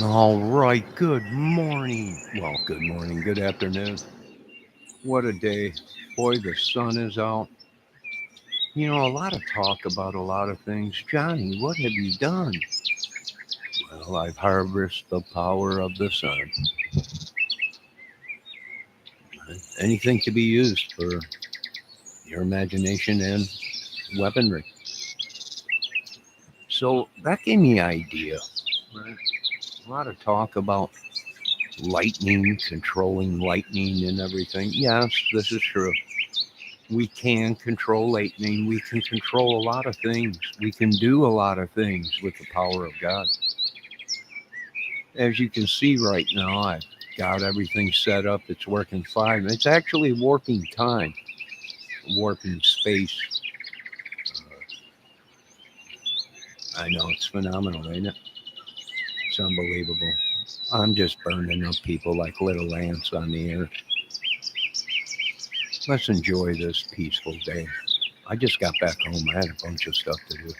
All right, good morning. Well, good morning, good afternoon. What a day. Boy, the sun is out. A lot of talk about a lot of things. Johnny, what have you done? Well, I've harvested the power of the sun. Anything can be used for your imagination and weaponry. So that gave me an idea. Right? A lot of talk about lightning, controlling lightning and everything. Yes, this is true. We can control lightning. We can control a lot of things. We can do a lot of things with the power of God. As you can see right now, I've got everything set up. It's working fine. It's actually warping time, warping space. I know it's phenomenal, ain't it? It's unbelievable. I'm just burning up people like little ants on the air. Let's enjoy this peaceful day. I just got back home. I had a bunch of stuff to do.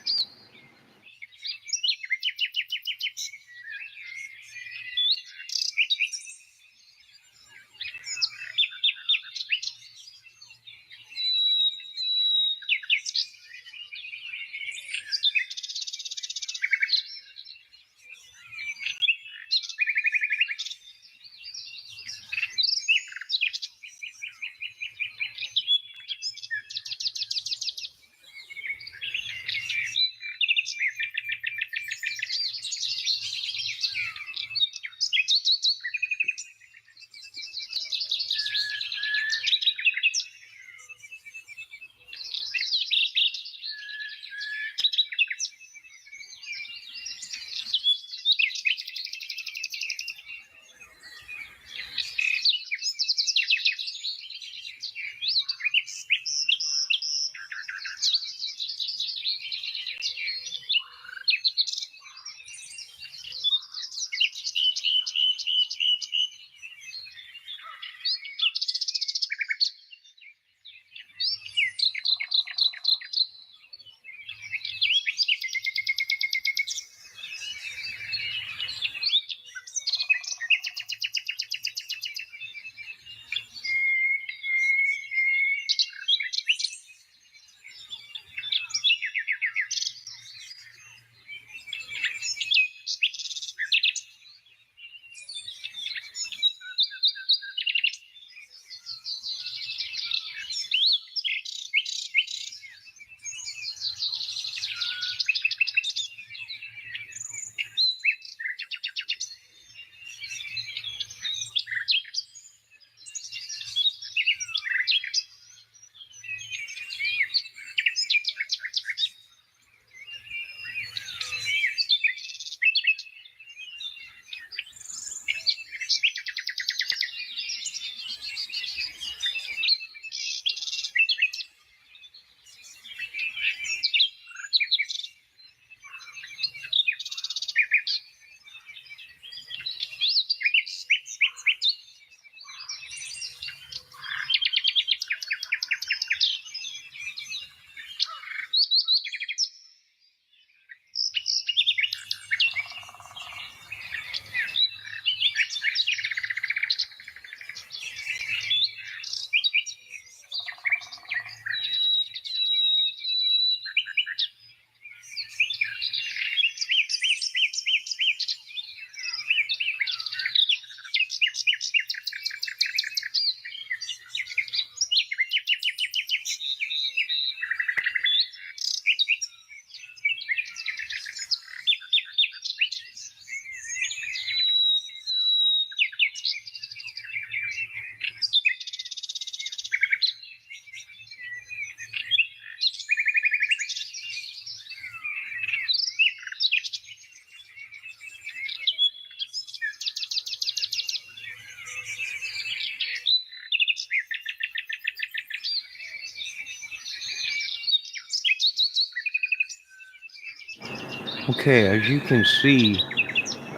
Okay, as you can see,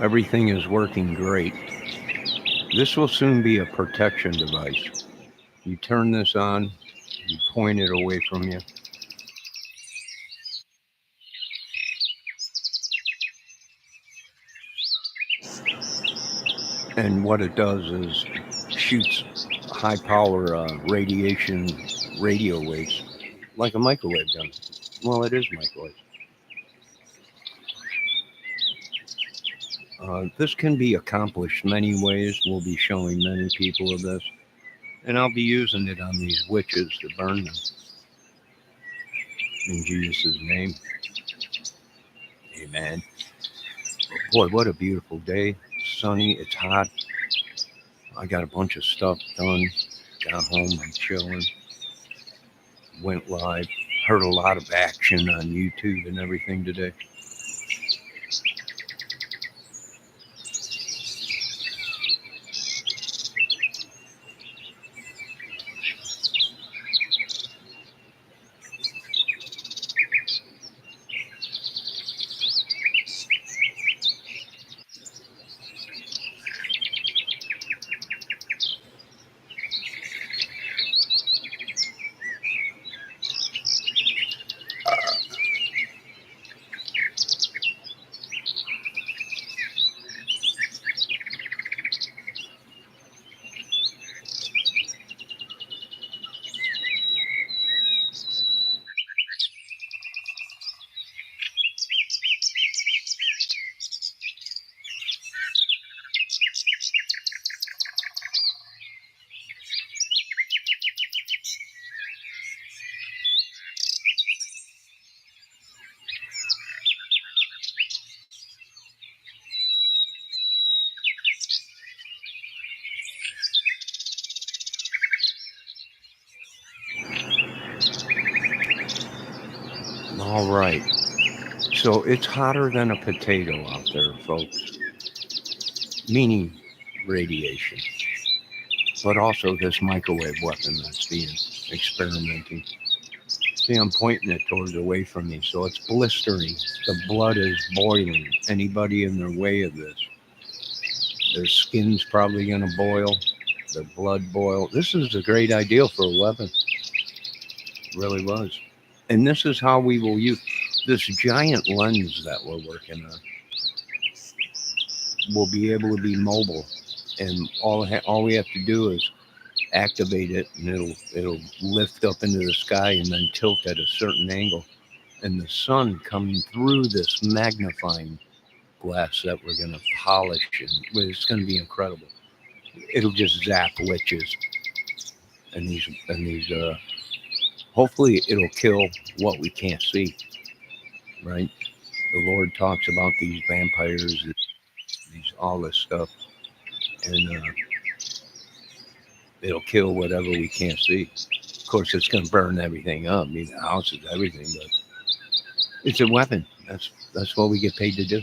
everything is working great. This will soon be a protection device. You turn this on, you point it away from you. And what it does is shoots high power radiation radio waves like a microwave gun. Well, it is microwave. This can be accomplished many ways. We'll be showing many people of this, and I'll be using it on these witches to burn them in Jesus' name. Amen. Boy, what a beautiful day. Sunny, it's hot. I got a bunch of stuff done. Got home, I'm chilling. Went live. Heard a lot of action on YouTube and everything today. All right. So it's hotter than a potato out there, folks, meaning radiation, but also this microwave weapon that's being experimenting. See, I'm pointing it towards away from me, so it's blistering. The blood is boiling. Anybody in their way of this, their skin's probably going to boil, their blood boil. This is a great idea for a weapon. Really was. And this is how we will use this giant lens that we're working on. Will be able to be mobile, and all we have to do is activate it, and it'll lift up into the sky and then tilt at a certain angle, and the sun coming through this magnifying glass that we're going to polish, and it's going to be incredible. It'll just zap witches and these. Hopefully, it'll kill what we can't see. Right? The Lord talks about these vampires, these all this stuff, and it'll kill whatever we can't see. Of course, it's going to burn everything up, I mean, the houses, everything, but it's a weapon. That's what we get paid to do.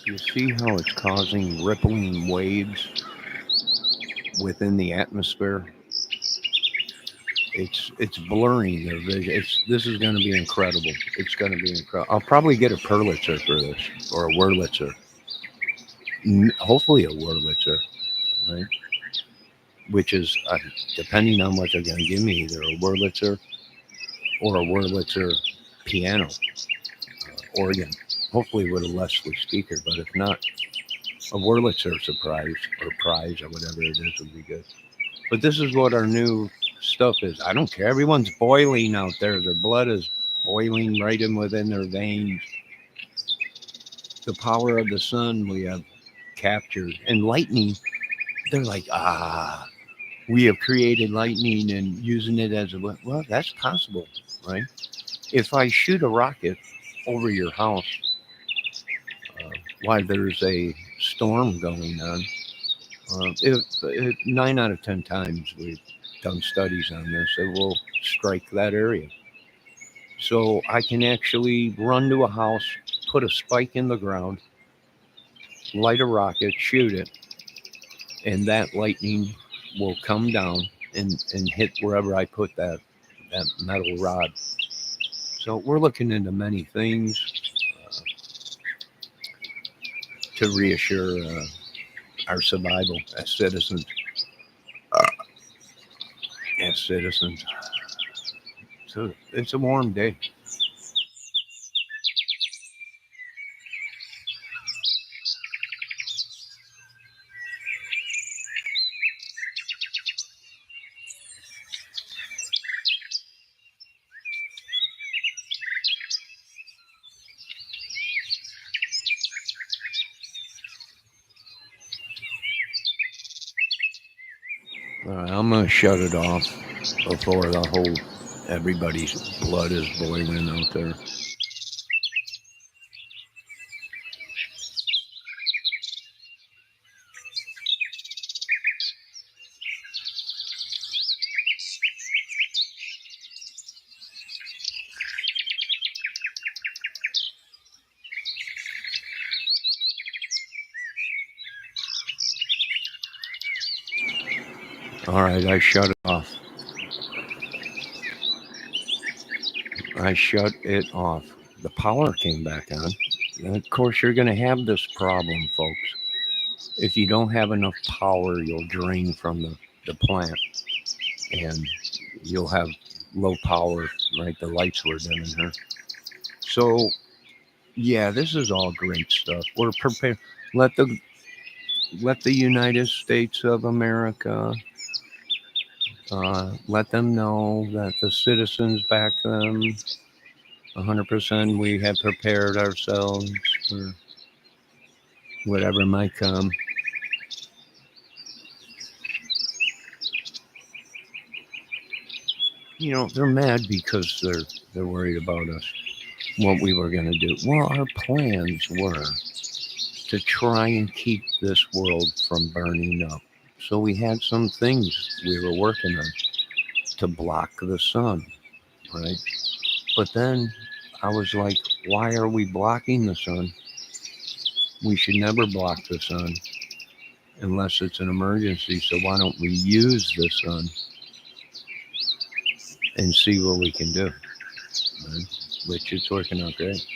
You see how it's causing rippling waves within the atmosphere? It's blurring their vision. This is going to be incredible. It's going to be incredible. I'll probably get a Purlitzer for this, or a Wurlitzer. Hopefully a Wurlitzer, right? Which is depending on what they're going to give me, either a Wurlitzer or a Wurlitzer piano organ. Hopefully with a Leslie speaker, but if not, a Wurlitzer surprise or prize or whatever it is would be good. But this is what our new stuff is. I don't care. Everyone's boiling out there. Their blood is boiling right in within their veins. The power of the sun we have captured. And lightning, they're like, we have created lightning and using it as a, well, that's possible, right? If I shoot a rocket over your house while there's a storm going on, If 9 out of 10 times we've done studies on this, it will strike that area. So I can actually run to a house, put a spike in the ground, light a rocket, shoot it, and that lightning will come down and hit wherever I put that metal rod. So we're looking into many things uh, to reassure our survival as citizens. As citizens. So it's a warm day. All right, I'm gonna shut it off before the whole everybody's blood is boiling out there. All right, I shut it off. I shut it off. The power came back on. And of course, you're going to have this problem, folks. If you don't have enough power, you'll drain from the plant and you'll have low power, right? The lights were dim in here. So, yeah, this is all great stuff. We're prepared. Let the let the United States of America let them know that the citizens back them 100%. We have prepared ourselves for whatever might come. They're mad because they're worried about us, what we were going to do. Well, our plans were to try and keep this world from burning up. So we had some things we were working on to block the sun, right? But then I was like, why are we blocking the sun? We should never block the sun unless it's an emergency. So why don't we use the sun and see what we can do? Right? Which it's working out great.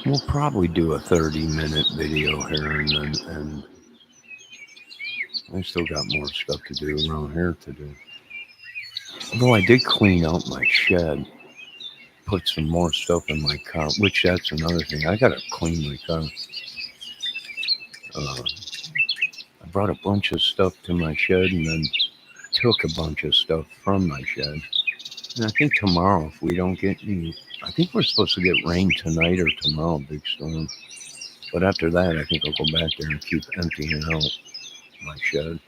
We'll probably do a 30-minute video here, and I still got more stuff to do around here to do. Although I did clean out my shed, put some more stuff in my car, which that's another thing. I gotta clean my car. I brought a bunch of stuff to my shed and then took a bunch of stuff from my shed. And I think tomorrow, if we don't get any, I think we're supposed to get rain tonight or tomorrow, big storm. But after that, I think I'll go back there and keep emptying out my shed.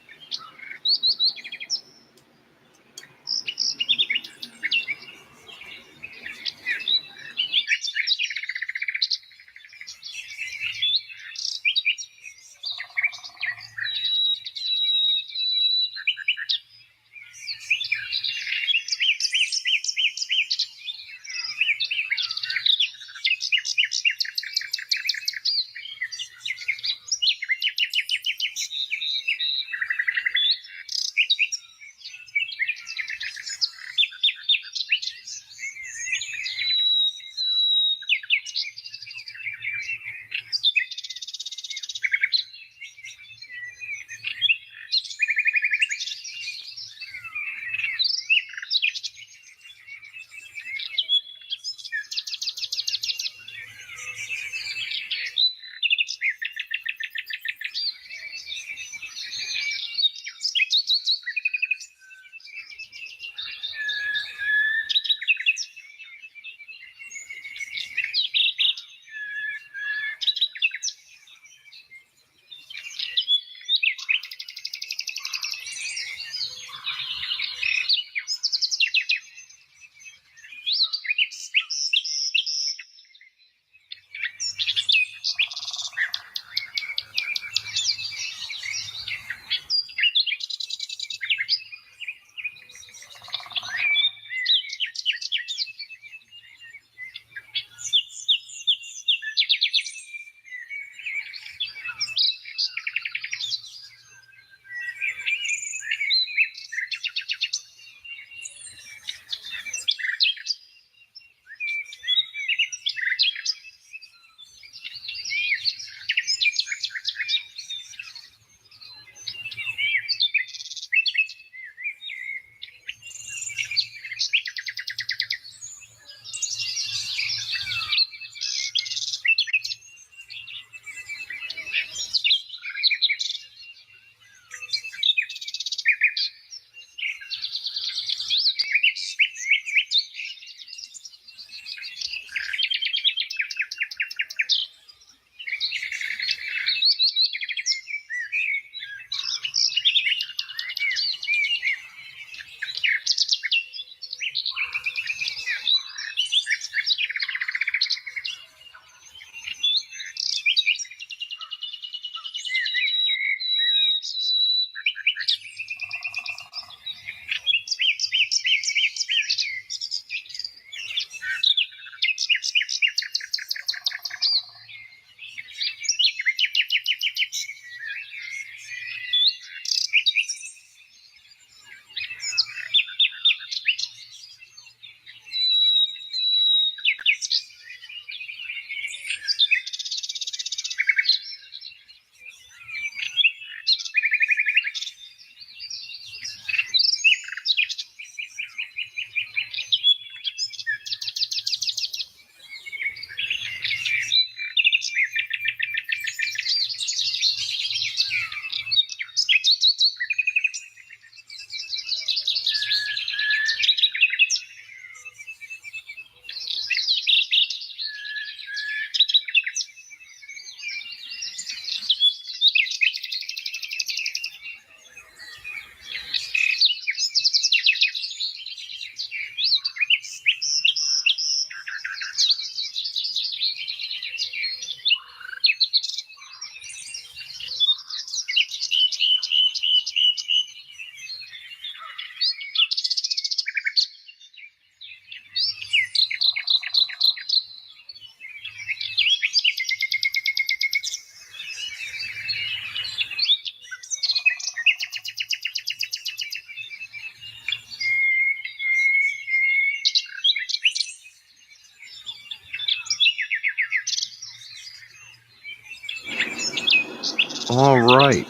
All right.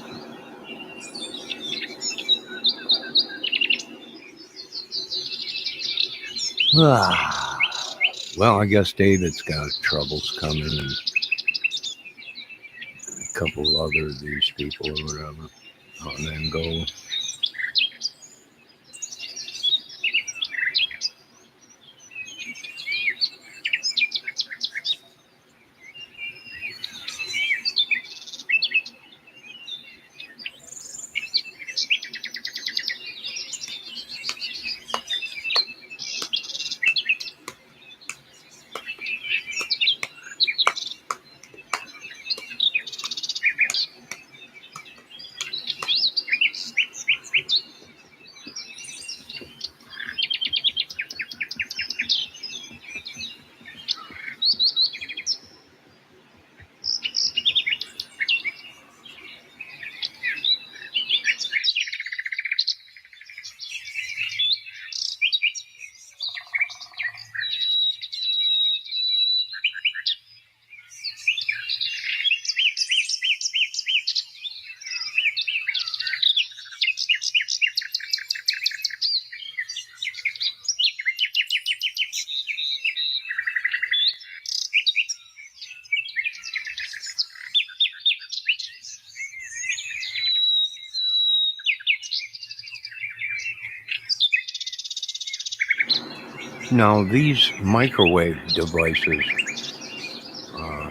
Ah, well, I guess David's got troubles coming and a couple other of these people or whatever. And then go. Now, these microwave devices, uh,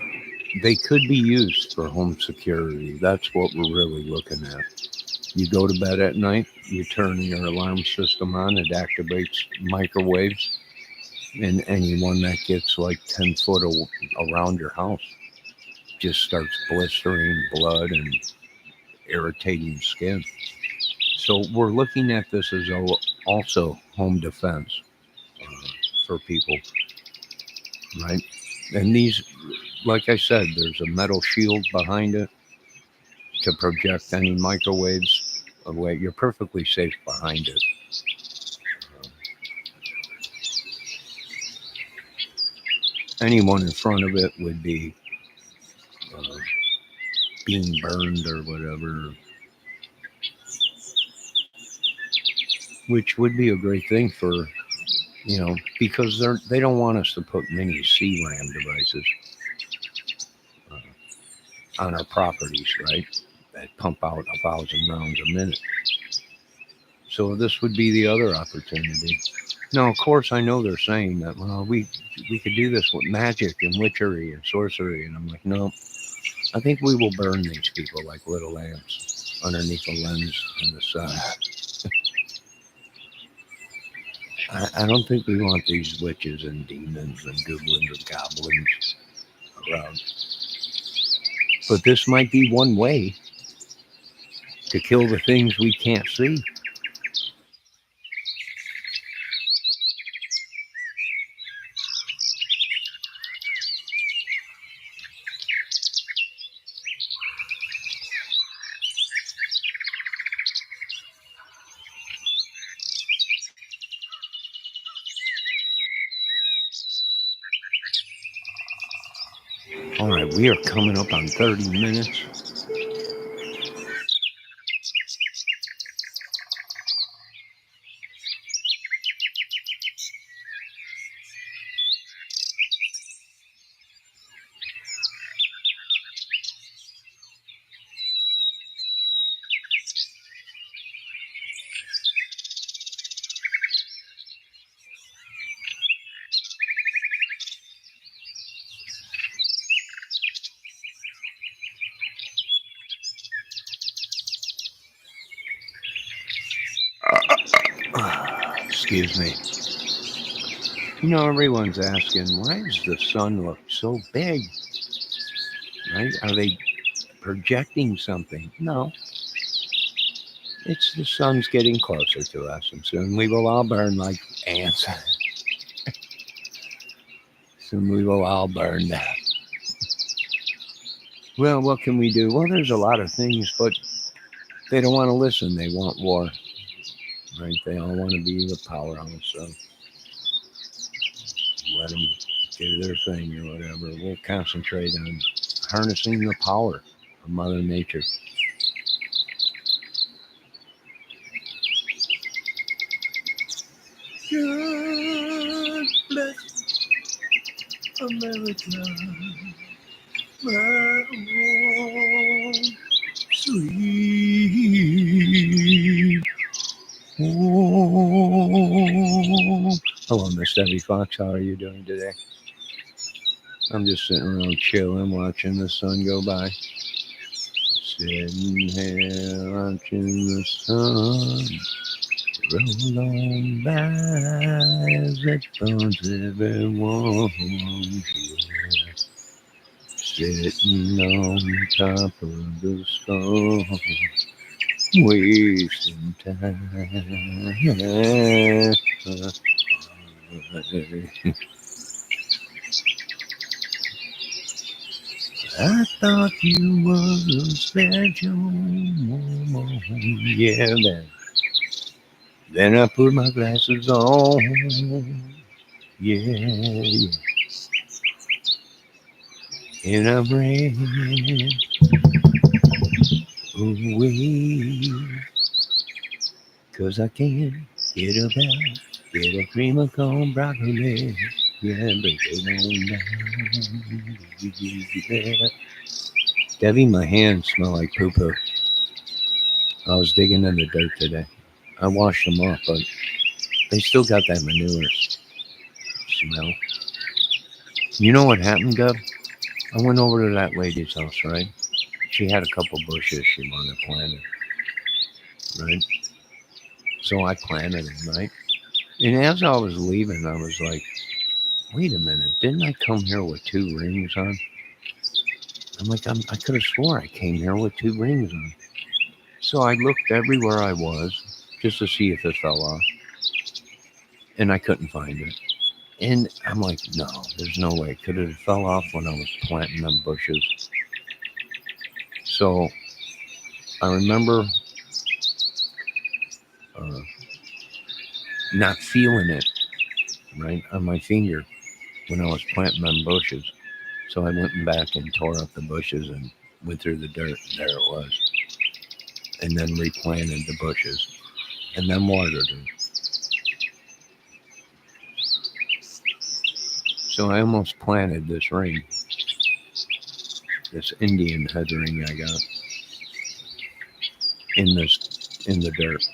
they could be used for home security. That's what we're really looking at. You go to bed at night, you turn your alarm system on, it activates microwaves, and anyone that gets like 10 foot around your house just starts blistering blood and irritating skin. So we're looking at this as also home defense for people, right? And these, like I said, there's a metal shield behind it to project any microwaves away. You're perfectly safe behind it. Anyone in front of it would be uh, being burned or whatever, which would be a great thing for, because they don't want us to put mini CRAM devices on our properties, right? That pump out 1,000 rounds a minute. So this would be the other opportunity. Now, of course, I know they're saying that, well, we could do this with magic and witchery and sorcery, and I'm like, no, I think we will burn these people like little lamps underneath the lens in the sun. I don't think we want these witches and demons and goblins and goblins around. But this might be one way to kill the things we can't see. All right, we are coming up on 30 minutes. Excuse me. Everyone's asking, why does the sun look so big? Right? Are they projecting something? No. It's the sun's getting closer to us, and soon we will all burn like ants. Soon we will all burn that. Well, what can we do? Well, there's a lot of things, but they don't want to listen. They want war, right? They all want to be the powerhouse. So let them do their thing or whatever. We'll concentrate on harnessing the power. of Mother Nature. God bless America, my home, sweet home. Hello, Miss Debbie Fox. How are you doing today? I'm just sitting around chilling, watching the sun go by. Sitting here watching the sun roll on by as it burns everyone. Yeah. Sitting on top of the storm, wasting time. I thought you was a special woman. Yeah, then I put my glasses on. Yeah, yeah. And I ran away. 'Cause I can't get about, get a cream of corn broccoli. Yeah, break it on down. Debbie, my hands smell like poo poo. I was digging in the dirt today. I washed them off, but they still got that manure smell. You know what happened, Deb? I went over to that lady's house, right? She had a couple bushes she wanted planted, right? So I planted them, right? And as I was leaving, I was like, wait a minute, didn't I come here with 2 rings on? I'm like, I could have swore I came here with 2 rings on. So I looked everywhere I was just to see if it fell off, and I couldn't find it. And I'm like, no, there's no way. Could it have fell off when I was planting them bushes? So I remember uh, not feeling it right on my finger when I was planting them bushes. So I went back and tore up the bushes and went through the dirt. And there it was. And then replanted the bushes and then watered them. So I almost planted this ring, this Indian head ring I got in the dirt.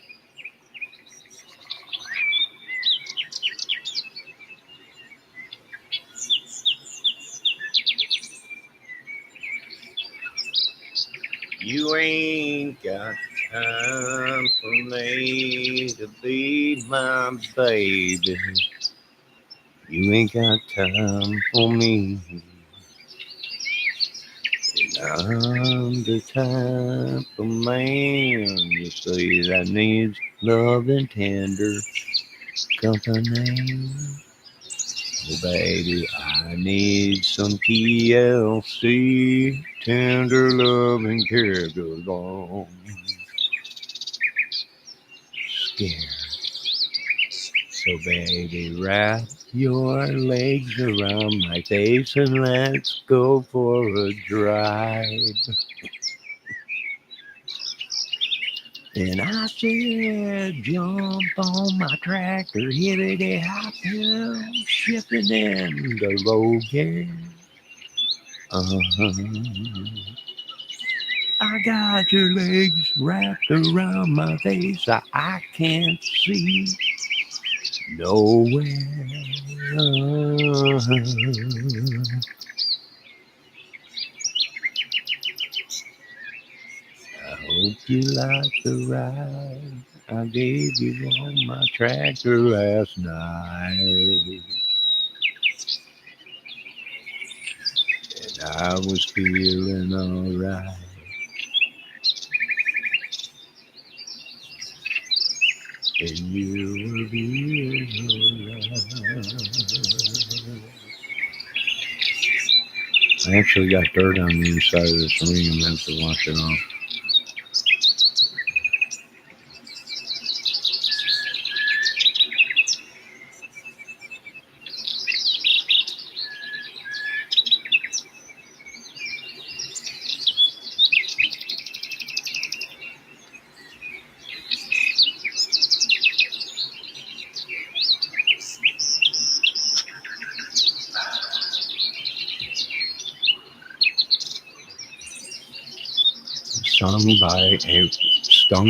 You ain't got time for me to be my baby. You ain't got time for me. I'm the type of man you see that needs love and tender company. Oh, baby, I need some TLC, tender love and care goes on. Scared. So, baby, wrap your legs around my face and let's go for a drive. And I said, jump on my tractor, hippity hop hill, shifting in the low gear. Uh-huh. I got your legs wrapped around my face, I can't see nowhere. I hope you like the ride I gave you on my tractor last night. And I was feeling alright. And you were feeling alright. I actually got dirt on the inside of this ring. I'm going to have to wash it off. Stung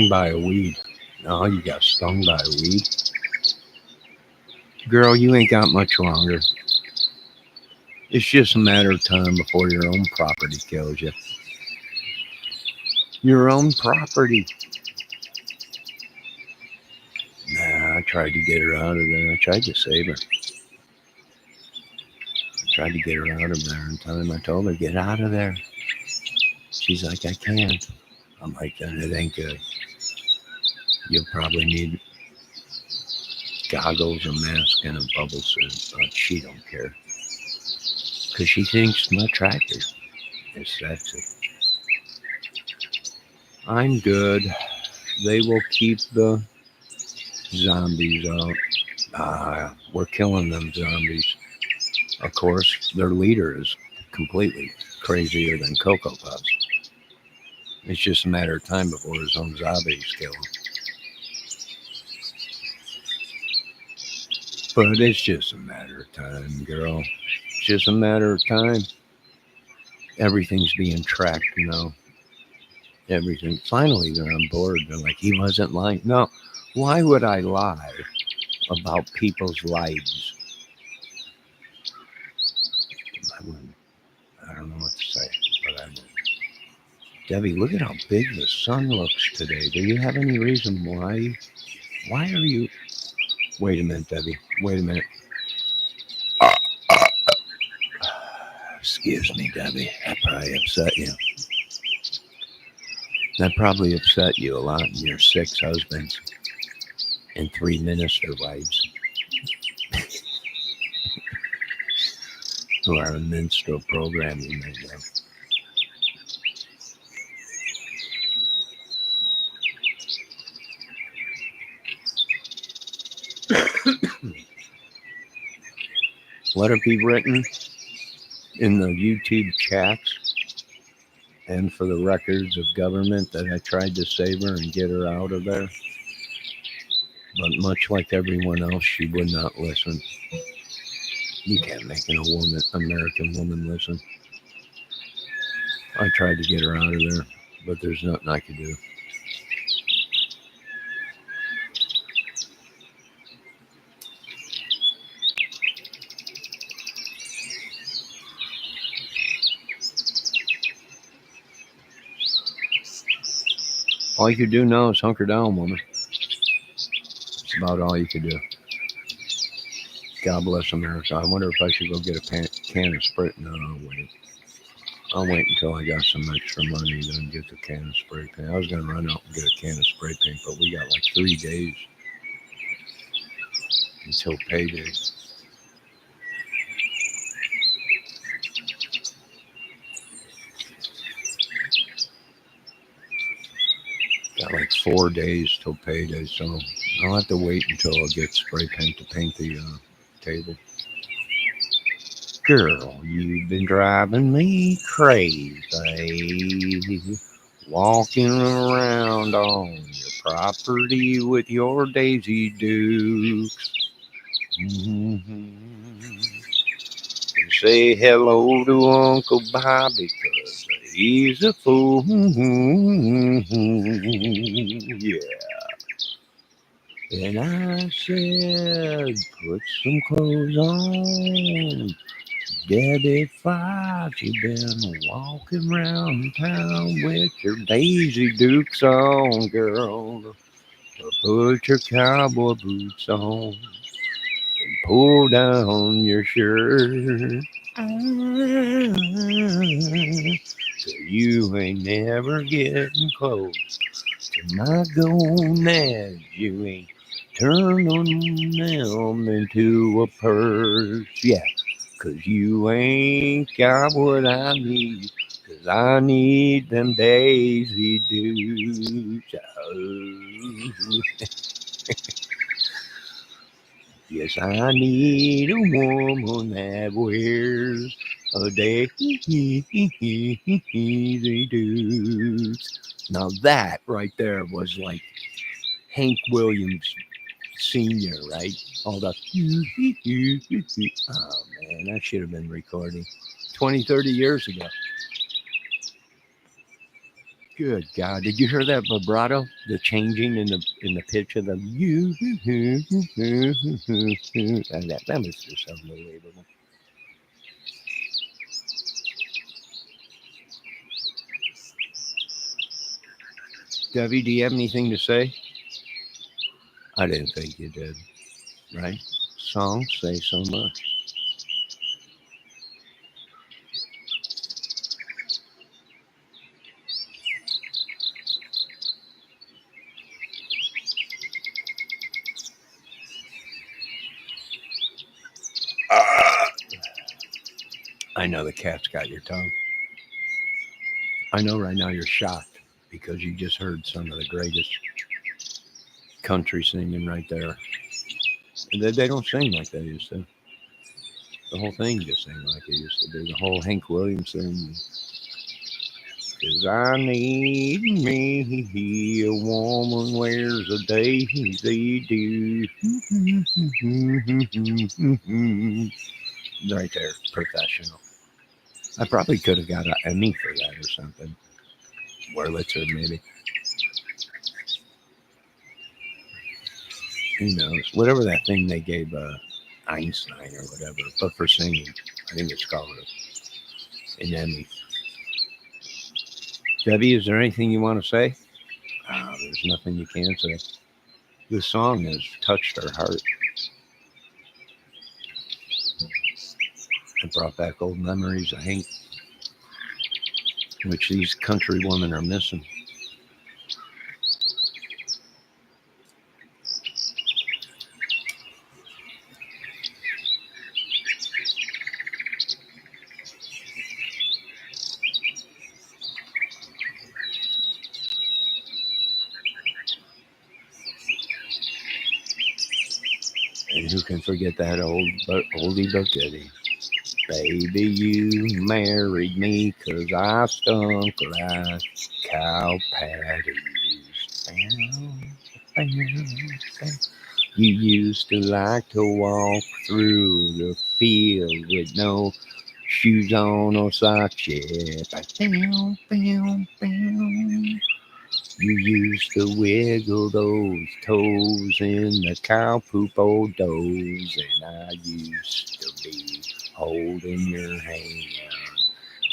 by a weed. No, you got stung by a weed. Girl, you ain't got much longer. It's just a matter of time before your own property kills you. Your own property. Nah, I tried to get her out of there. I tried to save her. I tried to get her out of there in time. I told her, get out of there. She's like, I can't. I'm like, then it ain't good. You'll probably need goggles, a mask, and a bubble suit. But she don't care. Because she thinks my tractor is sexy. I'm good. They will keep the zombies out. We're killing them zombies. Of course, their leader is completely crazier than Cocoa Puffs. It's just a matter of time before his own zombies kill him. But it's just a matter of time, girl. It's just a matter of time. Everything's being tracked, Everything. Finally, they're on board. They're like, he wasn't lying. No, why would I lie about people's lives? I wouldn't. I don't know what to say, but I wouldn't. Debbie, look at how big the sun looks today. Do you have any reason why? Why are you? Wait a minute, Debbie. Wait a minute. Excuse me, Debbie. That probably upset you. That probably upset you a lot in your 6 husbands and 3 minister wives who are in minstrel programming right now. Let it be written in the YouTube chats and for the records of government that I tried to save her and get her out of there. But much like everyone else, she would not listen. You can't make an American woman listen. I tried to get her out of there, but there's nothing I could do. All you could do now is hunker down, woman. It's about all you could do. God bless America. I wonder if I should go get a can of spray. No, I'll wait. I'll wait until I got some extra money, then get the can of spray paint. I was going to run out and get a can of spray paint, but we got like 3 days until payday. Got like 4 days till payday, so I'll have to wait until I get spray paint to paint the table. Girl, you've been driving me crazy. Walking around on your property with your Daisy Dukes. And say hello to Uncle Bobby, 'cause he's a fool. Yeah. And I said, put some clothes on. Debbie Fox, you been walking around town with your Daisy Dukes on, girl. Put your cowboy boots on and pull down your shirt. You ain't never getting close to my gonads. You ain't turning them into a purse. Yeah. 'Cause you ain't got what I need. 'Cause I need them Daisy Dukes. Oh. Yes, I need a woman that wears a Daisy Dukes. Now that right there was like Hank Williams Senior, right? All the oh man, that should have been recorded 20, 30 years ago. Good God! Did you hear that vibrato? The changing in the pitch of the you. That was just unbelievable. Debbie, do you have anything to say? I didn't think you did. Right? Songs say so much. Ah, I know the cat's got your tongue. I know right now you're shocked because you just heard some of the greatest country singing right there. And they don't sing like they used to. The whole thing just sang like it used to be. The whole Hank Williams thing. 'Cause I need me a woman wears a daisy do. Right there, professional. I probably could have got an Emmy for that or something. Wurlitzer, maybe. Who knows? Whatever that thing they gave Einstein or whatever, but for singing, I think it's called an Emmy. Debbie, is there anything you want to say? There's nothing you can say. This song has touched her heart. It brought back old memories of Hank, which these country women are missing. And who can forget that oldie but goodie? Baby, you married me 'cause I stunk like cow patties. You used to like to walk through the field with no shoes on or socks. Yeah. You used to wiggle those toes in the cow poop old doze, and I used to be holding your hand.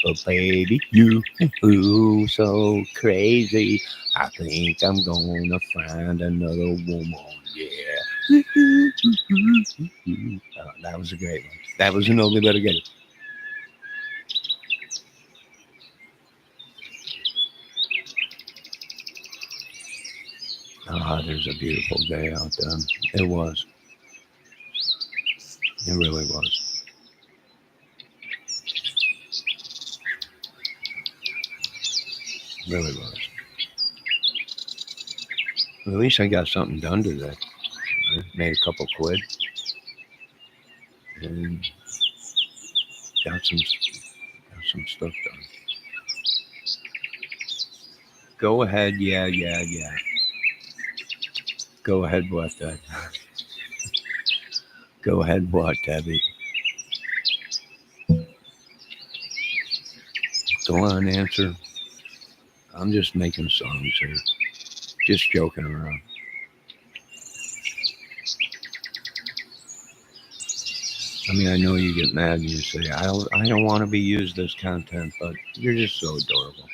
But baby, you ooh so crazy. I think I'm gonna find another woman. Yeah. Oh, that was a great one. That was an oldie but a goodie. Ah, there's a beautiful day out there. It was. It really was. It really was. At least I got something done today. I made a couple quid and got some stuff done. Go ahead, yeah. Go ahead, what? Go ahead, what, Debbie? Go on, answer. I'm just making songs here, just joking around. I mean, I know you get mad and you say, I don't want to be used as content, but you're just so adorable.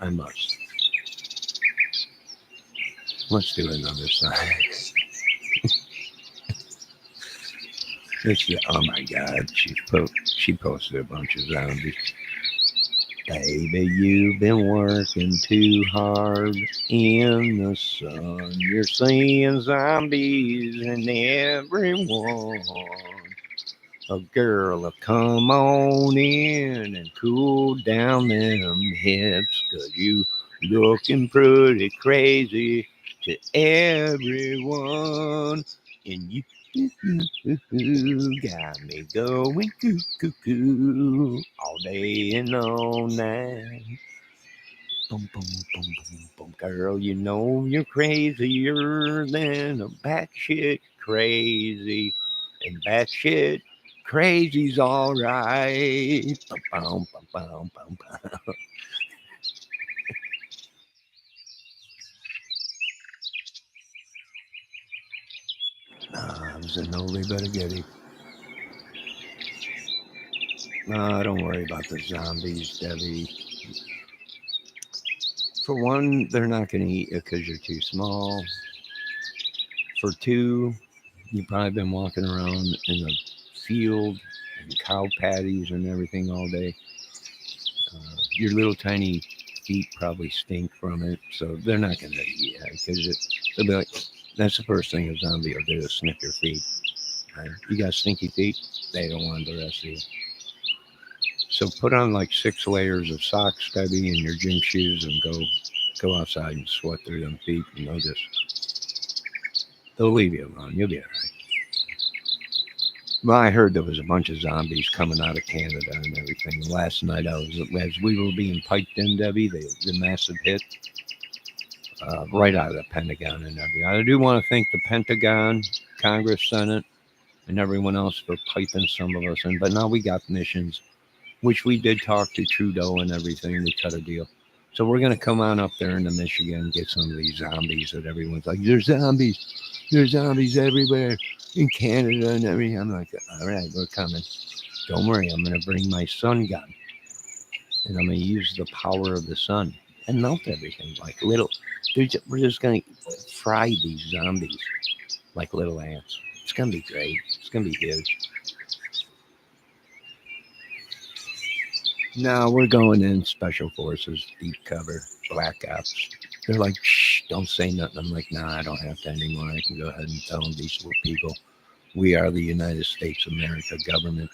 I must. Let's do another song. Oh my God, she posted a bunch of zombies. Baby, you've been working too hard in the sun. You're seeing zombies in everyone. A girl, come on in and cool down them hips, 'cause you looking pretty crazy to everyone. And you got me going cuckoo all day and all night. Boom, boom, boom, boom, boom. Girl, you know you're crazier than a batshit crazy. And batshit crazy's alright. Bum, bum, bum, bum, bum, bum. better get it. Don't worry about the zombies, Debbie. For one, they're not going to eat you because you're too small. For two, you've probably been walking around in the field and cow patties and everything all day. Your little tiny feet probably stink from it, so they're not going to eat you because they'll be like, that's the first thing a zombie will do is sniff your feet. Right? You got stinky feet, they don't want the rest of you. So put on like 6 layers of socks, Debbie, and your gym shoes, and go outside and sweat through them feet, and they'll leave you alone. You'll be all right. Well, I heard there was a bunch of zombies coming out of Canada and everything. Last night, as we were being piped in, Debbie, the massive hit right out of the Pentagon and everything. I do want to thank the Pentagon, Congress, Senate, and everyone else for piping some of us in. But now we got missions, which we did talk to Trudeau and everything. We cut a deal. So we're going to come on up there into Michigan and get some of these zombies that everyone's like, there's zombies everywhere in Canada and everything. I'm like, all right, we're coming. Don't worry, I'm going to bring my sun gun and I'm going to use the power of the sun and melt everything like little. We're just going to fry these zombies like little ants. It's going to be great. It's going to be huge. No, we're going in special forces, deep cover, black ops. They're like, shh, don't say nothing. I'm like, nah, I don't have to anymore. I can go ahead and tell them these little people, we are the United States of America government,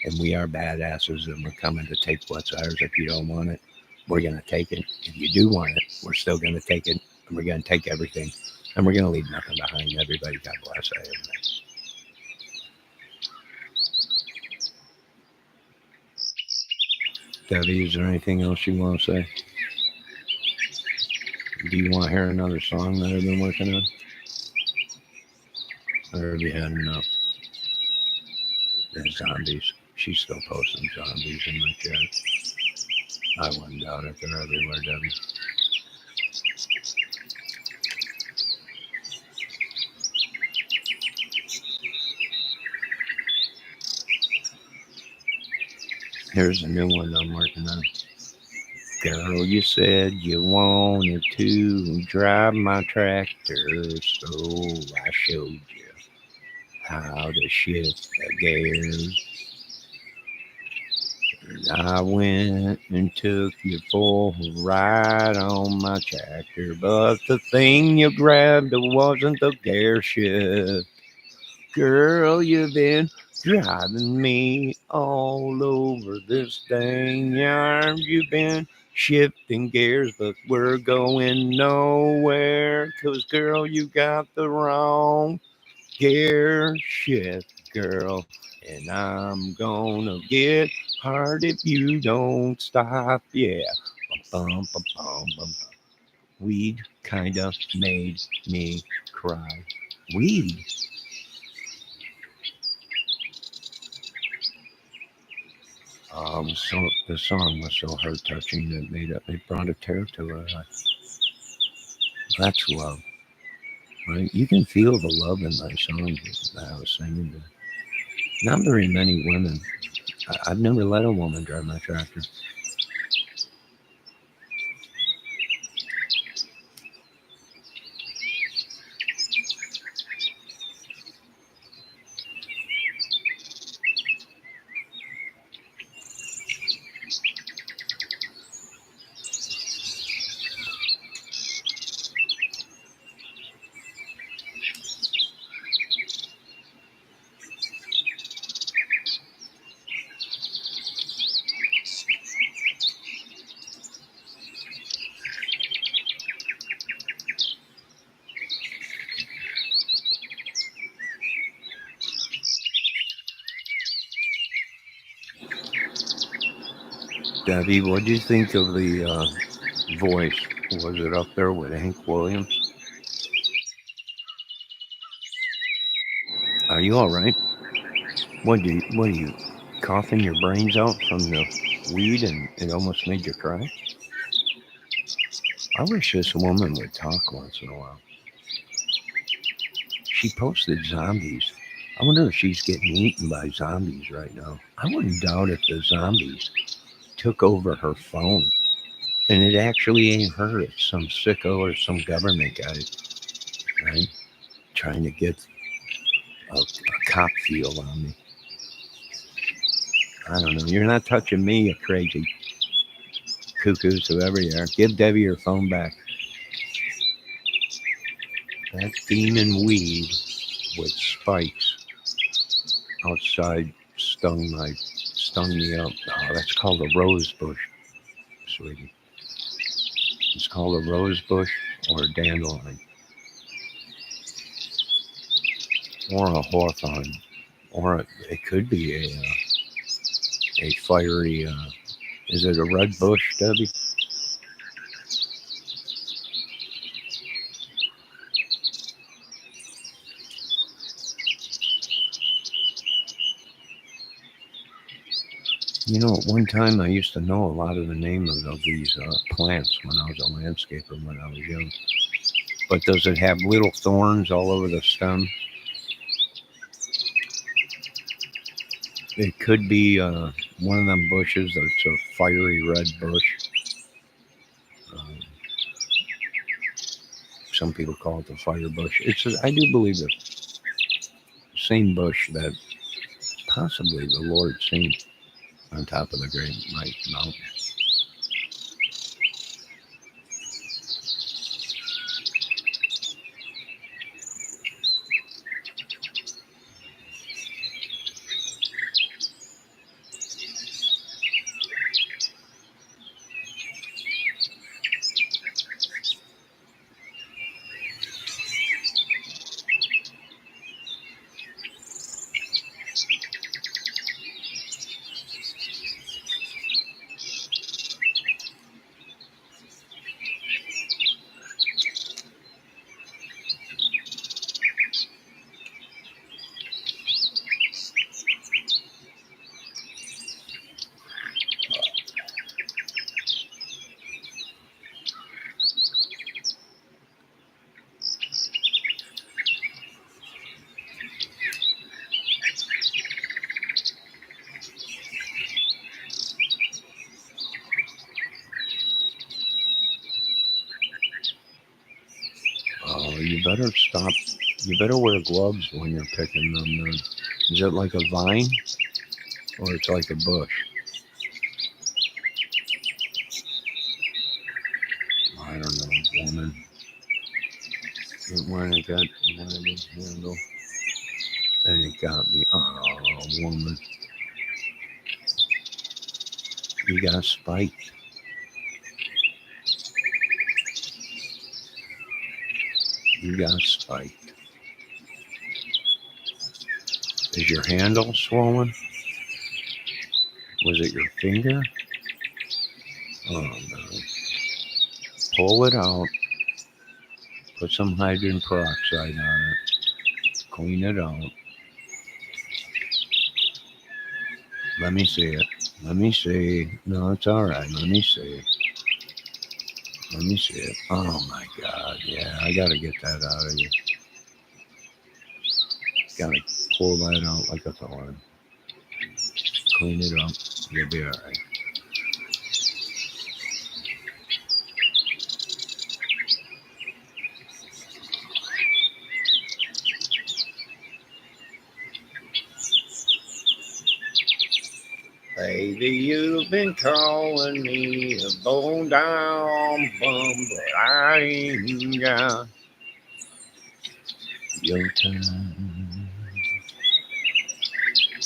and we are badasses, and we're coming to take what's ours. If you don't want it, we're going to take it. If you do want it, we're still going to take it, and we're going to take everything, and we're going to leave nothing behind. Everybody, God bless everybody. Debbie, is there anything else you want to say? Do you want to hear another song that I've been working on? Or have you had enough? And zombies. She's still posting zombies in my chat. I wouldn't doubt it. They're everywhere, Debbie. Here's a new one I'm working on. Girl, you said you wanted to drive my tractor, so I showed you how to shift the gears. I went and took you for a ride on my tractor, but the thing you grabbed wasn't the gear shift. Girl, you've been driving me all over this dang yard. You've been shifting gears, but we're going nowhere. 'Cause, girl, you got the wrong gear shift, girl. And I'm gonna get hard if you don't stop. Yeah. Bum, bum, bum, bum. Weed kinda made me cry. Weed. So the song was so heart touching that it brought a tear to her eye. That's love, right? You can feel the love in my song that I was singing. Not very many women. I've never let a woman drive my tractor. Debbie, what do you think of the voice? Was it up there with Hank Williams? Are you all right? What are you coughing your brains out from the weed and it almost made you cry? I wish this woman would talk once in a while. She posted zombies I wonder if she's getting eaten by zombies right now. I wouldn't doubt if the zombies took over her phone. And it actually ain't her. It's some sicko or some government guy, right? Trying to get a cop feel on me. I don't know. You're not touching me, you crazy cuckoos, whoever you are. Give Debbie her phone back. That demon weed with spikes outside stung me up. Oh, that's called a rose bush, sweetie. It's called a rose bush or a dandelion or a hawthorn, or it could be a fiery. Is it a red bush, Debbie? You know, at one time I used to know a lot of the names of these plants when I was a landscaper when I was young. But does it have little thorns all over the stem? It could be one of them bushes that's a fiery red bush. Um, some people call it the fire bush. I do believe the same bush that possibly the Lord seen on top of the great white mountain. Oh, you better stop. You better wear gloves when you're picking them. Is it like a vine or it's like a bush? I don't know, woman. When it got when it handle, and it got me. Oh, woman, you got spiked. You got spiked. Is your handle swollen? Was it your finger? Oh no. Pull it out. Put some hydrogen peroxide on it. Clean it out. Let me see it. Let me see. No, it's all right. Let me see. Let me see it. Oh my God. Yeah, I gotta get that out of you. Gotta pull that out like a thorn. Clean it up. You'll be all right. Baby, you've been calling me a bone down bum, but I ain't got your time.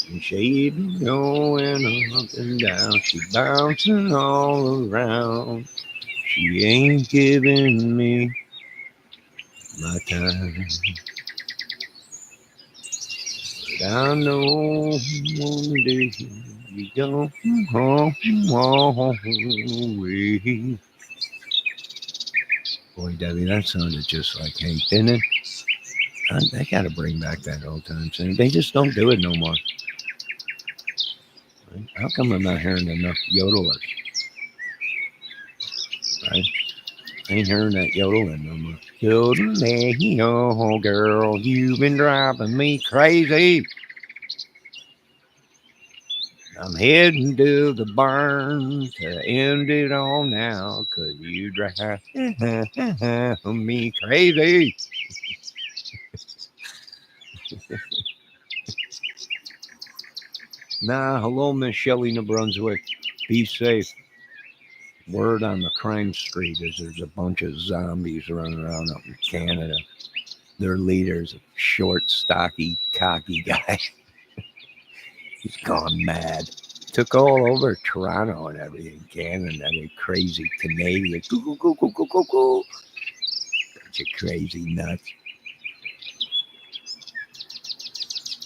And she been going up and down, she bouncing all around. She ain't giving me my time. But I know one day you go home away. Boy, Debbie, that sounded just like Hank, didn't it? They got to bring back that old time thing. They just don't do it no more. Right? How come I'm not hearing enough yodelers? Right? I ain't hearing that yodeling no more. Suddenly, oh girl, you've been driving me crazy. I'm heading to the barn to end it all now, 'cause you drive me crazy. Nah, hello, Miss Shelley, New Brunswick. Be safe. Word on the crime street is there's a bunch of zombies running around up in Canada. Their leader's a short, stocky, cocky guy. He's gone mad. Took all over Toronto and everything. Canada, that crazy Canadian. Go, go, go, go, go, go. Bunch of crazy nuts.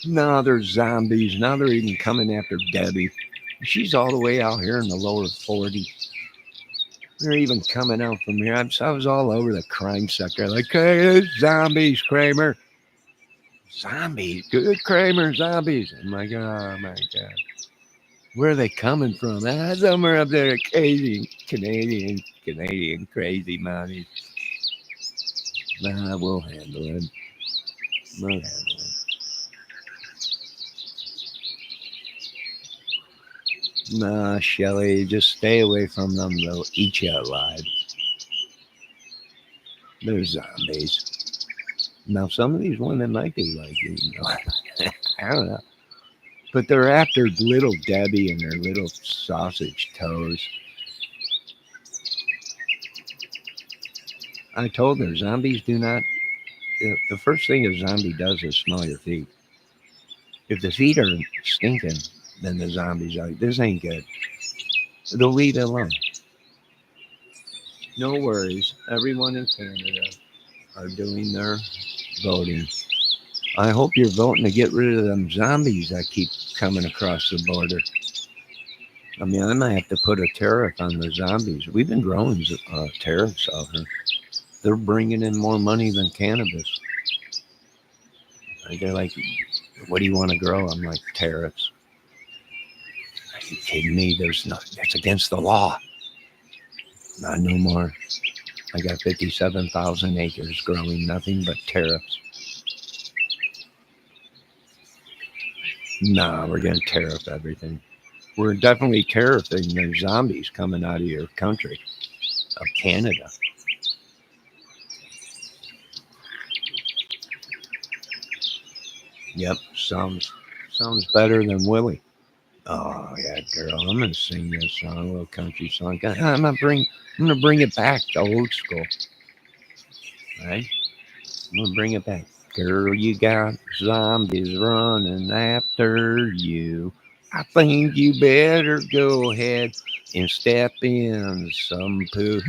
Now there's zombies. Now they're even coming after Debbie. She's all the way out here in the lower 40. They're even coming out from here. I was all over the crime sector. Like, hey, there's zombies, Kramer. Zombies? Good, Kramer, zombies. I'm like, oh my God. Where are they coming from? Somewhere up there, crazy Canadian crazy mommies. Nah, we'll handle it. We'll handle it. Nah, Shelly, just stay away from them. They'll eat you alive. They're zombies. Now, some of these women might be like you, I don't know. But they're after little Debbie and her little sausage toes. I told her zombies do not. The first thing a zombie does is smell your feet. If the feet are stinking, then the zombies are. This ain't good. They'll leave it alone. No worries. Everyone in Canada are doing their voting. I hope you're voting to get rid of them zombies that keep coming across the border. I mean, I might have to put a tariff on the zombies. We've been growing tariffs out here. They're bringing in more money than cannabis. They're like, what do you want to grow? I'm like, tariffs. Are you kidding me? That's against the law. Not no more. I got 57,000 acres growing nothing but tariffs. Nah, we're going to tariff everything. We're definitely tariffing the zombies coming out of your country, of Canada. Yep, sounds better than Willie. Oh yeah, girl, I'm gonna sing this song, a little country song. I'm gonna bring it back to old school. All right, I'm gonna bring it back. Girl, you got zombies running after you. I think you better go ahead and step in some poo.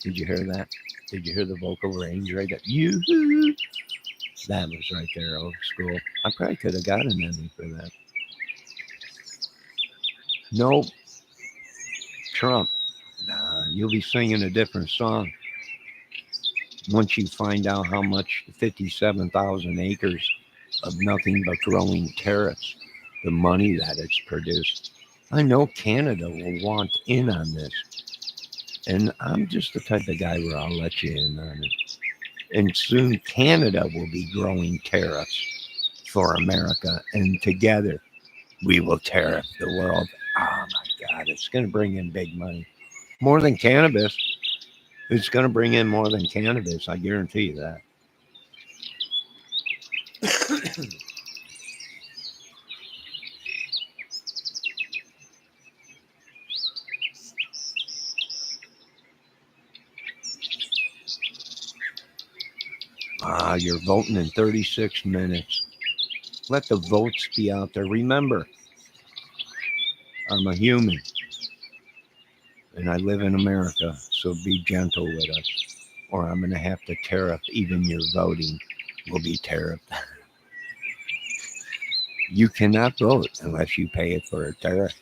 Did you hear that? Did you hear the vocal range right there? You. That was right there, old school. I probably could have got an Emmy for that. Nope, Trump. Nah, you'll be singing a different song once you find out how much 57,000 acres of nothing but growing tariffs, the money that it's produced. I know Canada will want in on this. And I'm just the type of guy where I'll let you in on it. And soon Canada will be growing tariffs for America. And together we will tariff the world. Oh my God, it's going to bring in big money. More than cannabis. It's going to bring in more than cannabis. I guarantee you that. You're voting in 36 minutes. Let the votes be out there. Remember, I'm a human and I live in America, so be gentle with us, or I'm going to have to tariff even your voting will be tariffed. You cannot vote unless you pay it for a tariff.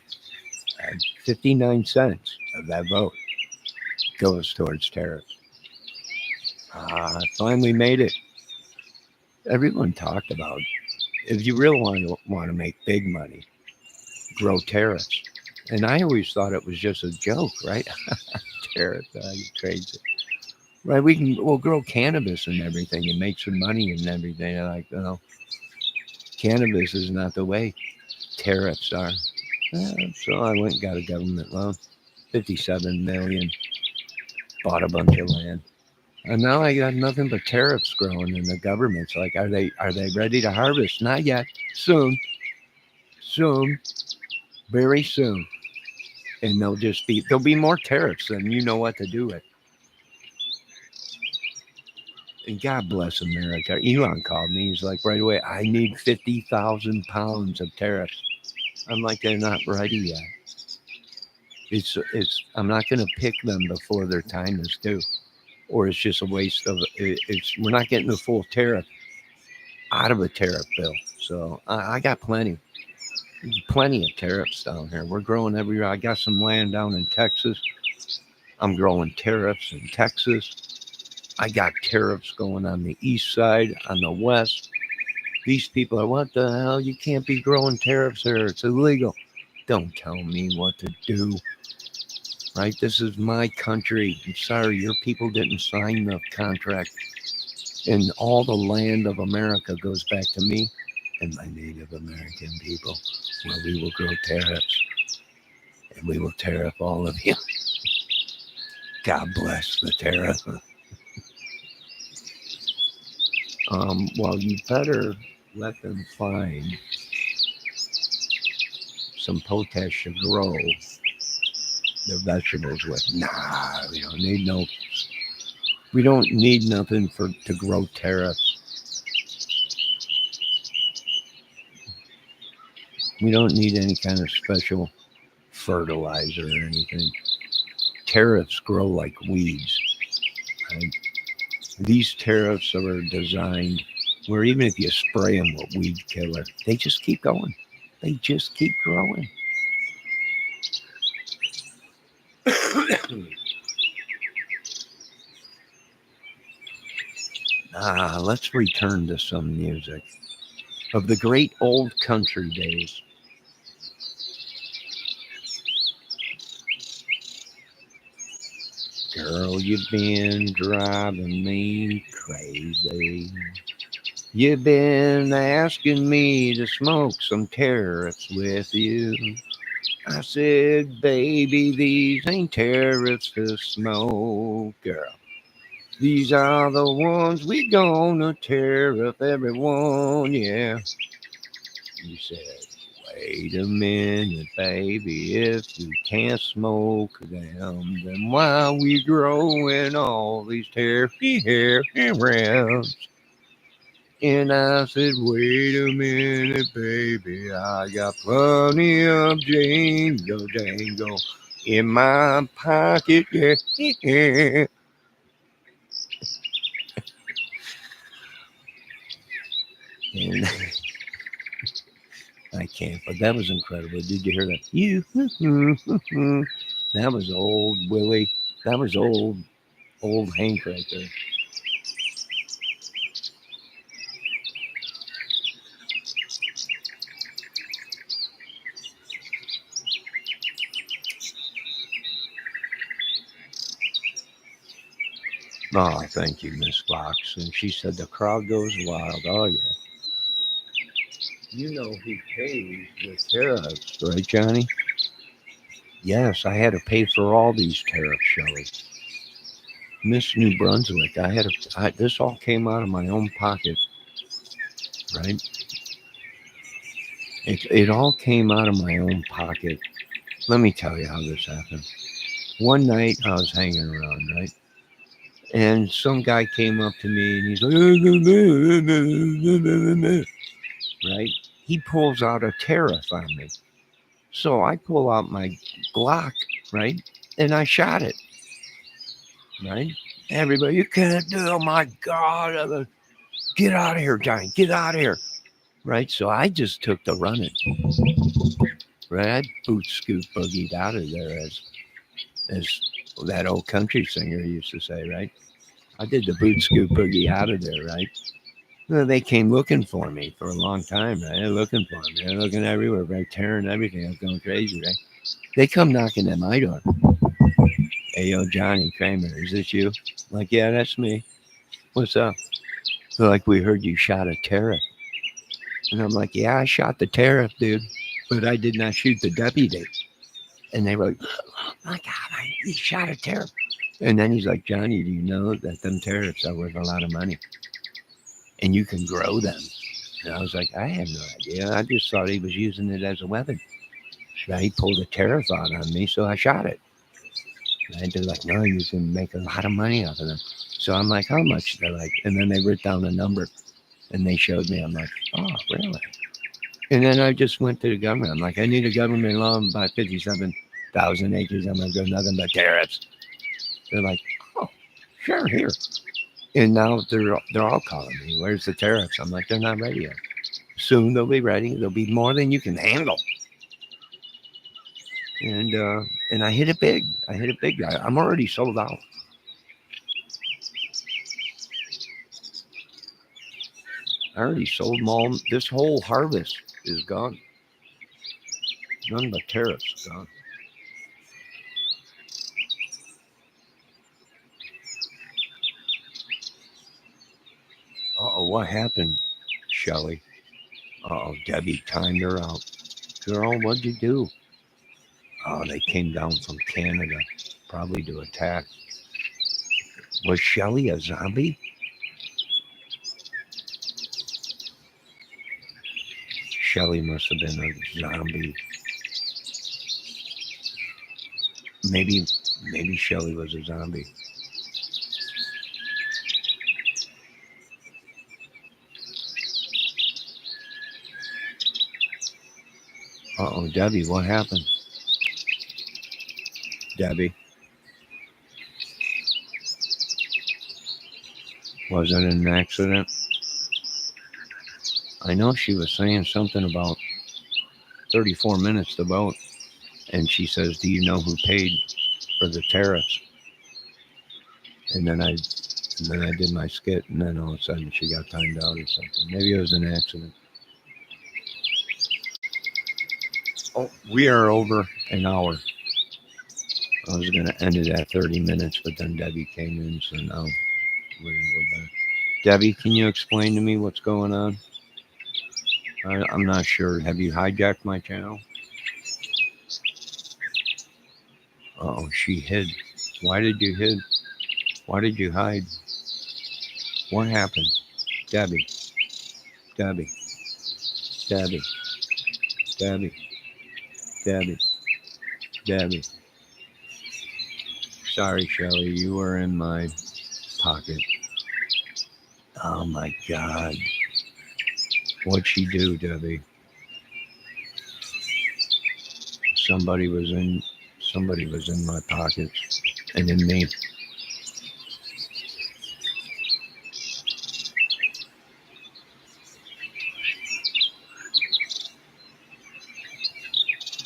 59 cents of that vote goes towards tariffs. I finally made it. Everyone talked about, if you really want to make big money, grow tariffs. And I always thought it was just a joke, right? Tariffs, you crazy. right? We'll grow cannabis and everything and make some money and everything. And like, cannabis is not the way. Tariffs are. So I went and got a government loan, 57 million, bought a bunch of land. And now I got nothing but tariffs growing, and the government's like, are they ready to harvest? Not yet. Soon, soon, very soon. And there'll be more tariffs than you know what to do with. And God bless America. Elon called me. He's like, right away, I need 50,000 pounds of tariffs. I'm like, they're not ready yet. I'm not going to pick them before their time is due, or it's just a waste of we're not getting the full tariff out of a tariff bill. So I got plenty of tariffs down here. We're growing everywhere. I got some land down in Texas. I'm growing tariffs in Texas. I got tariffs going on the east side, on the west. These people are, what the hell? You can't be growing tariffs here. It's illegal. Don't tell me what to do. Right? This is my country. I'm sorry, your people didn't sign the contract. And all the land of America goes back to me and my Native American people, where we will grow tariffs. And we will tariff all of you. God bless the tariff. Well, you better let them find some potash to grow their vegetables with. Nah, we don't need nothing to grow tariffs. We don't need any kind of special fertilizer or anything. Tariffs grow like weeds. Right? These tariffs are designed where even if you spray them with weed killer, they just keep going. They just keep growing. Let's return to some music of the great old country days. Girl, you've been driving me crazy. You've been asking me to smoke some tariffs with you. I said, baby, these ain't tariffs to smoke, girl. These are the ones we gonna tariff everyone, yeah. You said, wait a minute, baby, if we can't smoke them, then why we growing all these tariffy hair around? And I said, wait a minute, baby, I got plenty of jango in my pocket, yeah. And I can't, but that was incredible. Did you hear that? That was old Willie. That was old Hank right there. Oh, thank you, Miss Fox. And she said the crowd goes wild. Oh, yeah. You know who pays the tariffs, right, Johnny? Yes, I had to pay for all these tariff shows. Miss New Brunswick, this all came out of my own pocket, right? It all came out of my own pocket. Let me tell you how this happened. One night I was hanging around, right? And some guy came up to me and he's like, right? He pulls out a tariff on me. So I pull out my Glock, right? And I shot it, right? Everybody, you can't do it. Oh my God. Get out of here, Johnny. Get out of here. Right? So I just took the running. Right? I boot scoot boogied out of there as that old country singer used to say, right? I did the boot scoot boogie out of there, right? Well, they came looking for me for a long time, right? They're looking for me. They're looking everywhere, right? Tearing everything. I was going crazy, right? They come knocking at my door. Hey, yo, Johnny Kramer, is this you? Like, yeah, that's me. What's up? They're like, we heard you shot a tariff. And I'm like, yeah, I shot the tariff, dude. But I did not shoot the deputy. And they were like, oh my God, he shot a tariff. And then he's like, Johnny, do you know that them tariffs are worth a lot of money? And you can grow them. And I was like, I have no idea. I just thought he was using it as a weapon. But he pulled a tariff out on me, so I shot it. And they're like, no, you can make a lot of money off of them. So I'm like, how much? They're like, and then they wrote down a number and they showed me. I'm like, oh, really? And then I just went to the government. I'm like, I need a government loan by 57,000 acres. I'm going to go nothing but tariffs. They're like, oh, sure, here. And now they're all calling me. Where's the tariffs? I'm like, they're not ready yet. Soon they'll be ready. There'll be more than you can handle. And I hit it big. I hit it big. I'm already sold out. I already sold them all. This whole harvest is gone. None but tariffs gone. Uh-oh, what happened, Shelly? Uh-oh, Debbie timed her out. Girl, what'd you do? Oh, they came down from Canada, probably to attack. Was Shelly a zombie? Shelly must have been a zombie. Maybe, maybe Shelly was a zombie. Uh-oh, Debbie, what happened? Debbie, was it an accident? I know she was saying something about 34 minutes to vote, and she says, "Do you know who paid for the tariffs?" And then I did my skit, and then all of a sudden she got timed out or something. Maybe it was an accident. Oh, we are over an hour. I was going to end it at 30 minutes, but then Debbie came in, so now we're going to go back. Debbie, can you explain to me what's going on? I'm not sure. Have you hijacked my channel? Oh, she hid. Why did you hid? Why did you hide? What happened? Debbie, Debbie, Debbie, Debbie, Debbie, Debbie. Sorry, Shelly, you were in my pocket. Oh my God. What'd she do, Debbie? Somebody was in my pocket and in me.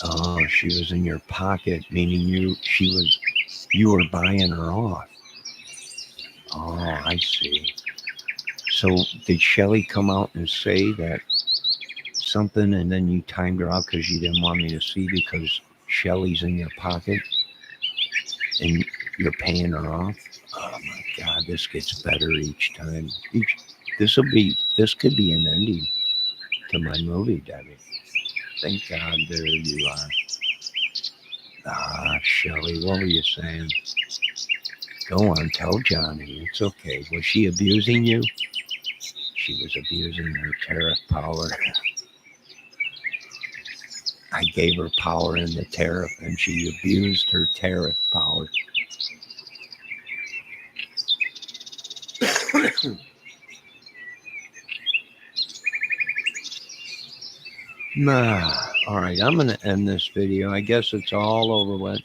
Oh, she was in your pocket, meaning you were buying her off. Oh, I see. So did Shelly come out and say that something and then you timed her out because you didn't want me to see because Shelly's in your pocket and you're paying her off? Oh my God, this gets better each time. This could be an ending to my movie, Debbie. Thank God there you are. Ah, Shelly, what were you saying? Go on, tell Johnny. It's okay. Was she abusing you? She was abusing her tariff power. I gave her power in the tariff, and she abused her tariff power. All right, I'm going to end this video. I guess it's all over with.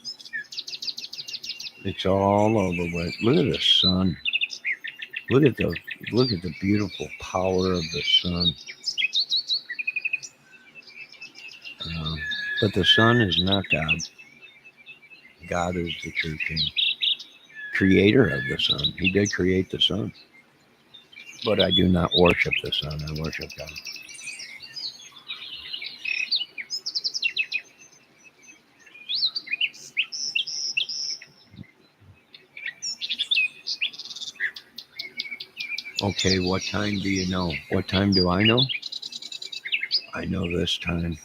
It's all over with. Look at the sun. Look at the beautiful power of the sun. But the sun is not God. God is the true king, creator of the sun. He did create the sun. But I do not worship the sun. I worship God. Okay, what time do you know? What time do I know? I know this time.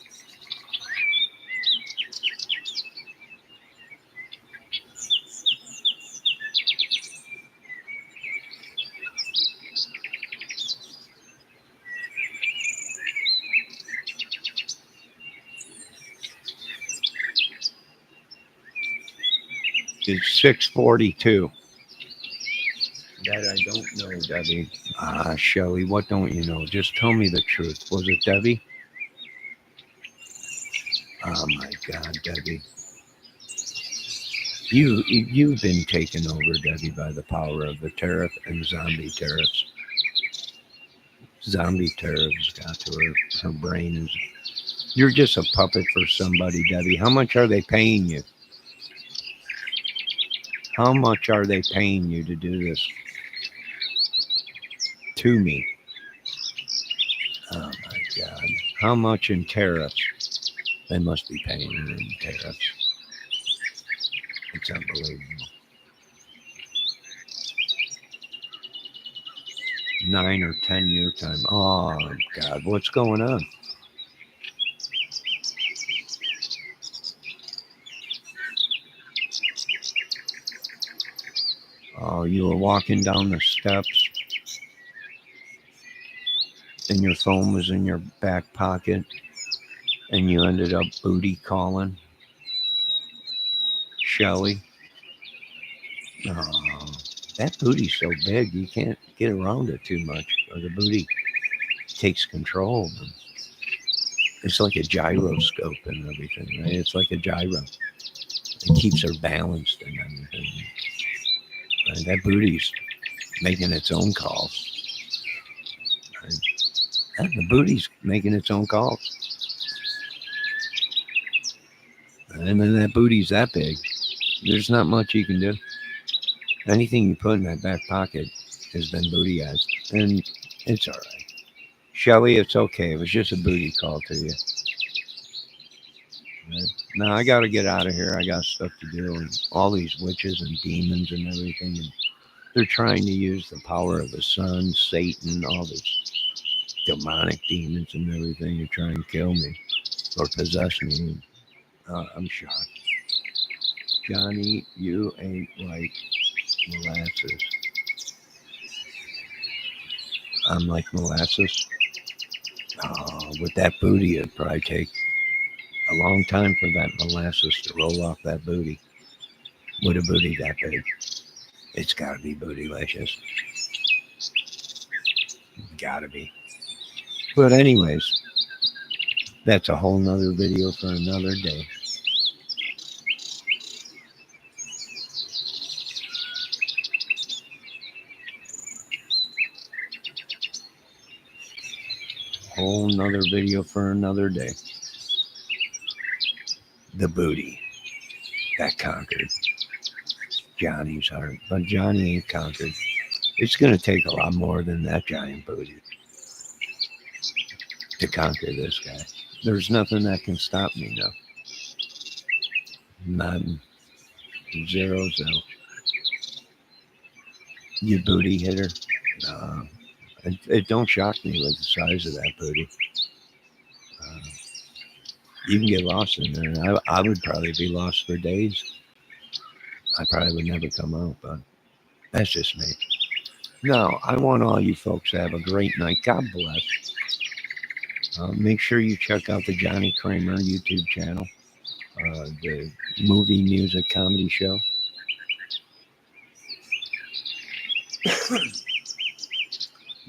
It's 6:42. That I don't know, Debbie. Ah, Shelley, what don't you know? Just tell me the truth. Was it Debbie? Oh my God, Debbie. You've been taken over, Debbie, by the power of the tariff and zombie tariffs. Zombie tariffs got to her. Her brain is. You're just a puppet for somebody, Debbie. How much are they paying you? How much are they paying you to do this to me? Oh my God. How much in tariffs? They must be paying you in tariffs. It's unbelievable. 9 or 10 year time. Oh God, what's going on? Oh, you were walking down the steps and your phone was in your back pocket and you ended up booty calling Shelly. Oh, that booty's so big you can't get around it too much, or the booty takes control. It's like a gyroscope and everything, right? It's like a gyro. It keeps her balanced and everything. Right? That booty's making its own calls. Right? The booty's making its own calls. And then that booty's that big. There's not much you can do. Anything you put in that back pocket has been bootyized. And it's all right. Shelly, it's okay. It was just a booty call to you. Right? Now I got to get out of here. I got stuff to do. And all these witches and demons and everything. And they're trying to use the power of the sun, Satan, all these demonic demons and everything to try and kill me or possess me. I'm shocked. Johnny, you ain't like molasses. I'm like molasses. Oh, with that booty, it'd probably take a long time for that molasses to roll off that booty. With a booty that big, it's got to be bootylicious. Got to be. But anyways, that's a whole nother video for another day. Whole nother video for another day. The booty that conquered Johnny's heart. But Johnny ain't conquered. It's going to take a lot more than that giant booty to conquer this guy. There's nothing that can stop me now. None. Zero, zero. You booty hitter. It don't shock me with the size of that booty. Uh, you can get lost in there. And I would probably be lost for days. I probably would never come out, but that's just me. No, I want all you folks to have a great night. God bless. Make sure you check out the Johnny Kramer YouTube channel, the movie music comedy show.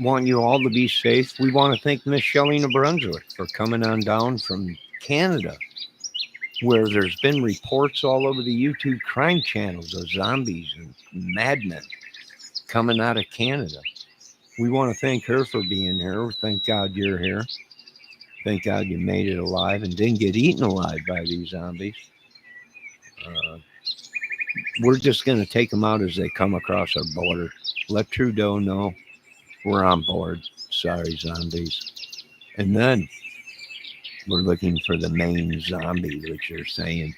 Want you all to be safe. We want to thank Miss Shelley New Brunswick for coming on down from Canada, where there's been reports all over the YouTube crime channels of zombies and madmen coming out of Canada. We want to thank her for being here. Thank God you're here. Thank God you made it alive and didn't get eaten alive by these zombies. We're just going to take them out as they come across our border. Let Trudeau know we're on board. Sorry, zombies. And then we're looking for the main zombie, which they're saying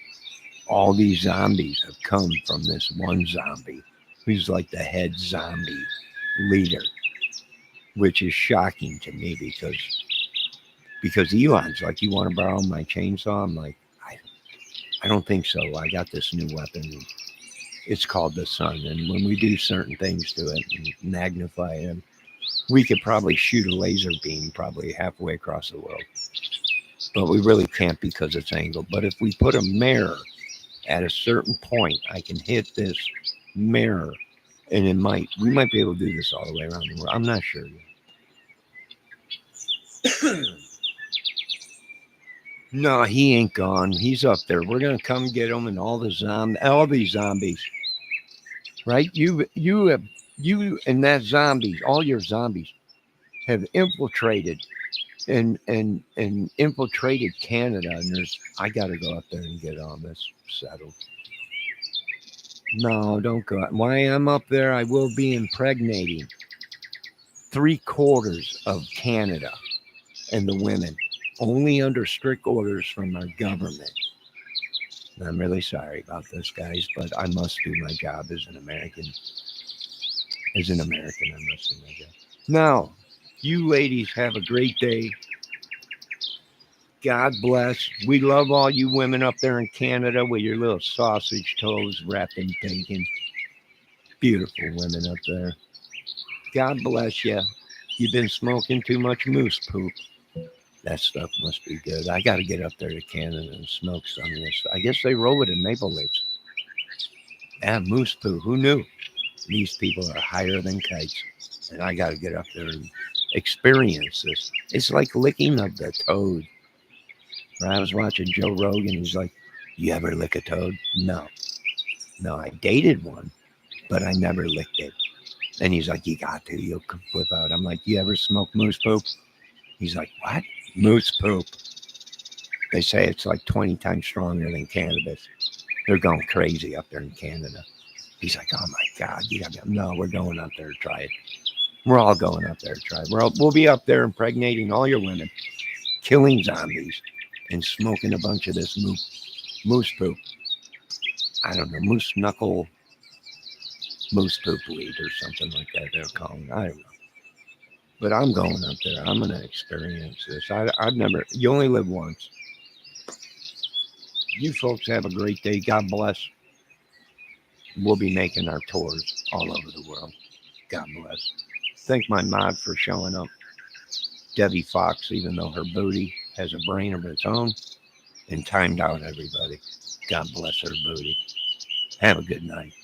all these zombies have come from this one zombie who's like the head zombie leader. which is shocking to me because Elon's like, you want to borrow my chainsaw? I'm like, I don't think so. I got this new weapon. It's called the sun, and when we do certain things to it and magnify it, we could probably shoot a laser beam probably halfway across the world. But we really can't because it's angled. But if we put a mirror at a certain point, I can hit this mirror, and we might be able to do this all the way around the world. I'm not sure yet. No, he ain't gone. He's up there. We're gonna come get him and all these zombies, right? You and that zombies, all your zombies have infiltrated and infiltrated Canada. And I got to go up there and get all this settled. No, don't go. While I'm up there, I will be impregnating 3/4 of Canada and the women, only under strict orders from our government. And I'm really sorry about this, guys, but I must do my job as an American. As an American, I must do my job. Now, you ladies have a great day. God bless. We love all you women up there in Canada with your little sausage toes wrapped in bacon. Beautiful women up there. God bless you. You've been smoking too much moose poop. That stuff must be good. I got to get up there to Canada and smoke some of this. I guess they roll it in maple leaves. And moose poo. Who knew? These people are higher than kites. And I got to get up there and experience this. It's like licking of the toad. I was watching Joe Rogan. He's like, you ever lick a toad? No. No, I dated one, but I never licked it. And he's like, you got to. You'll flip out. I'm like, you ever smoke moose poop? He's like, what? Moose poop. They say it's like 20 times stronger than cannabis. They're going crazy up there in Canada. He's like, oh my God, you got to. No, we're going up there to try it. We're all going up there to try it. We'll be up there impregnating all your women, killing zombies, and smoking a bunch of this moose poop. I don't know, moose knuckle, moose poop weed or something like that they're calling. I don't know. But I'm going up there. I'm going to experience this. I've never, you only live once. You folks have a great day. God bless. We'll be making our tours all over the world. God bless. Thank my mod for showing up. Debbie Fox, even though her booty has a brain of its own, and timed out everybody. God bless her booty. Have a good night.